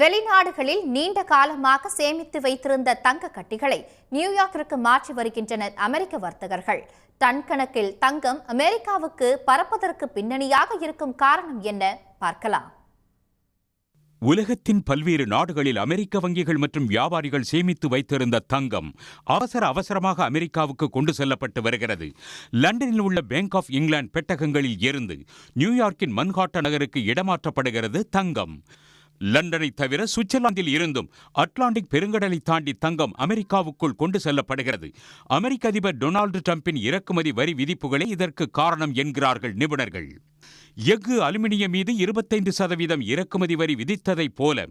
வெளிநாடுகளில் நீண்ட காலமாக சேமித்து வைத்திருந்த தங்க கட்டிகளை நியூயார்க்கிற்கு மாற்றி வருகின்றனர் அமெரிக்க வர்த்தகர்கள். டன் கணக்கில் தங்கம் அமெரிக்காவுக்கு பறப்பதற்கு பின்னணியாக இருக்கும் காரணம் என்ன பார்க்கலாம். உலகத்தின் பல்வேறு நாடுகளில் அமெரிக்க வங்கிகள் மற்றும் வியாபாரிகள் சேமித்து வைத்திருந்த தங்கம் அவசரமாக அமெரிக்காவுக்கு கொண்டு செல்லப்பட்டு வருகிறது. லண்டனில் உள்ள பேங்க் ஆஃப் இங்கிலாந்து பெட்டகங்களில் இருந்து நியூயார்க்கின் மன்ஹாட்டன் நகருக்கு இடமாற்றப்படுகிறது தங்கம். லண்டனை தவிர சுவிட்சர்லாந்தில் இருந்தும் அட்லாண்டிக் பெருங்கடலை தாண்டி தங்கம் அமெரிக்காவுக்குள் கொண்டு செல்லப்படுகிறது. அமெரிக்க அதிபர் டொனால்டு டிரம்பின் இறக்குமதி வரி விதிப்புகளே இதற்கு காரணம் என்கிறார்கள் நிபுணர்கள். எஃகு அலுமினியம் மீது 25% இறக்குமதி வரி விதித்ததைப் போல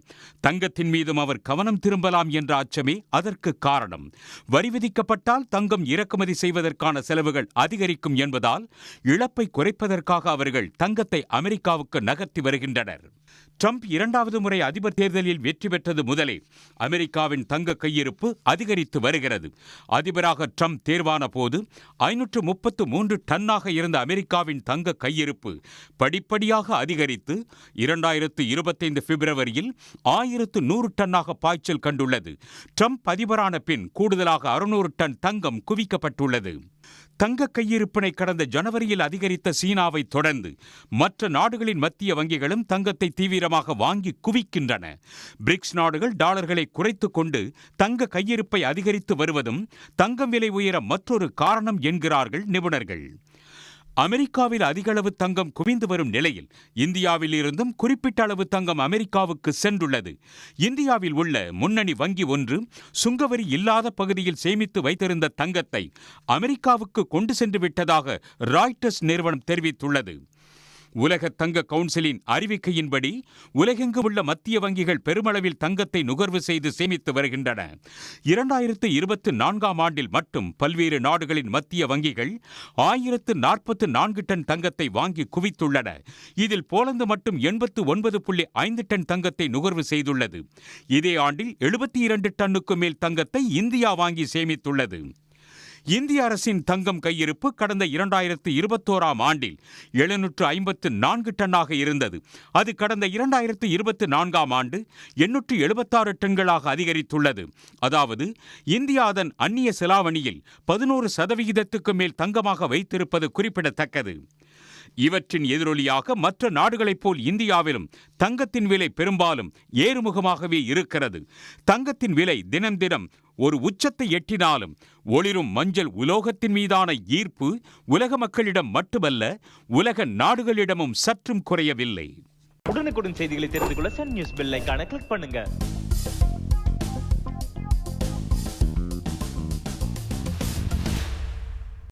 தங்கத்தின் மீதும் அவர் கவனம் திரும்பலாம் என்ற அச்சமே அதற்கு காரணம். வரி விதிக்கப்பட்டால் தங்கம் இறக்குமதி செய்வதற்கான செலவுகள் அதிகரிக்கும் என்பதால் இழப்பை குறைப்பதற்காக அவர்கள் தங்கத்தை அமெரிக்காவுக்கு நகர்த்தி வருகின்றனர். ட்ரம்ப் 2வது முறை அதிபர் தேர்தலில் வெற்றி பெற்றது முதலே அமெரிக்காவின் தங்க கையிருப்பு அதிகரித்து வருகிறது. அதிபராக ட்ரம்ப் தேர்வான போது 533 டன்னாக இருந்த அமெரிக்காவின் தங்க கையிருப்பு படிப்படியாக அதிகரித்து 2025 பிப்ரவரியில் 1100 டன்னாக பாய்ச்சல் கண்டுள்ளது. ட்ரம்ப் அதிபரான பின் கூடுதலாக 600 டன் தங்கம் குவிக்கப்பட்டுள்ளது. தங்க கையிருப்பினை கடந்த ஜனவரியில் அதிகரித்த சீனாவை தொடர்ந்து மற்ற நாடுகளின் மத்திய வங்கிகளும் தங்கத்தை தீவிரமாக வாங்கி குவிக்கின்றன. பிரிக்ஸ் நாடுகள் டாலர்களை குறைத்துக் கொண்டு தங்க கையிருப்பை அதிகரித்து வருவதும் தங்கம் விலை உயர மற்றொரு காரணம் என்கிறார்கள் நிபுணர்கள். அமெரிக்காவில் அதிகளவு தங்கம் குவிந்து வரும் நிலையில் இந்தியாவில் இருந்தும் குறிப்பிட்ட அளவு தங்கம் அமெரிக்காவுக்கு சென்றுள்ளது. இந்தியாவில் உள்ள முன்னணி வங்கி ஒன்று சுங்கவரி இல்லாத பகுதியில் சேமித்து வைத்திருந்த தங்கத்தை அமெரிக்காவுக்கு கொண்டு சென்று விட்டதாக ராய்ட்டர்ஸ் நிறுவனம் தெரிவித்துள்ளது. உலக தங்க கவுன்சிலின் அறிவிக்கையின்படி உலகெங்கு உள்ள மத்திய வங்கிகள் பெருமளவில் தங்கத்தை நுகர்வு செய்து சேமித்து வருகின்றன. 2024 ஆண்டில் மட்டும் பல்வேறு நாடுகளின் மத்திய வங்கிகள் 1044 டன் தங்கத்தை வாங்கி குவித்துள்ளன. இதில் போலந்து மட்டும் 89.5 டன் தங்கத்தை நுகர்வு செய்துள்ளது. இதே ஆண்டில் 72 டன்னுக்கு மேல் தங்கத்தை இந்தியா வாங்கி சேமித்துள்ளது. இந்திய அரசின் தங்கம் கையிருப்பு கடந்த 2021 ஆண்டில் 754 டன்னாக இருந்தது. அது கடந்த 2024 ஆண்டு 876 டன்களாக அதிகரித்துள்ளது. அதாவது இந்தியா அதன் அந்நிய செலாவணியில் 11% மேல் தங்கமாக வைத்திருப்பது குறிப்பிடத்தக்கது. இவற்றின் எதிரொலியாக மற்ற நாடுகளைப் போல் இந்தியாவிலும் தங்கத்தின் விலை பெரும்பாலும் ஏறுமுகமாகவே இருக்கிறது. தங்கத்தின் விலை தினம் தினம் ஒரு உச்சத்தை எட்டினாலும் ஒளிரும் மஞ்சள் உலோகத்தின் மீதான ஈர்ப்பு உலக மக்களிடம் மட்டுமல்ல, உலக நாடுகளிடமும் சற்றும் குறையவில்லை. உடனுக்குடன் செய்திகளை தெரிந்து கொள்ள சன் நியூஸ் பெல் ஐகானை கிளிக் பண்ணுங்க.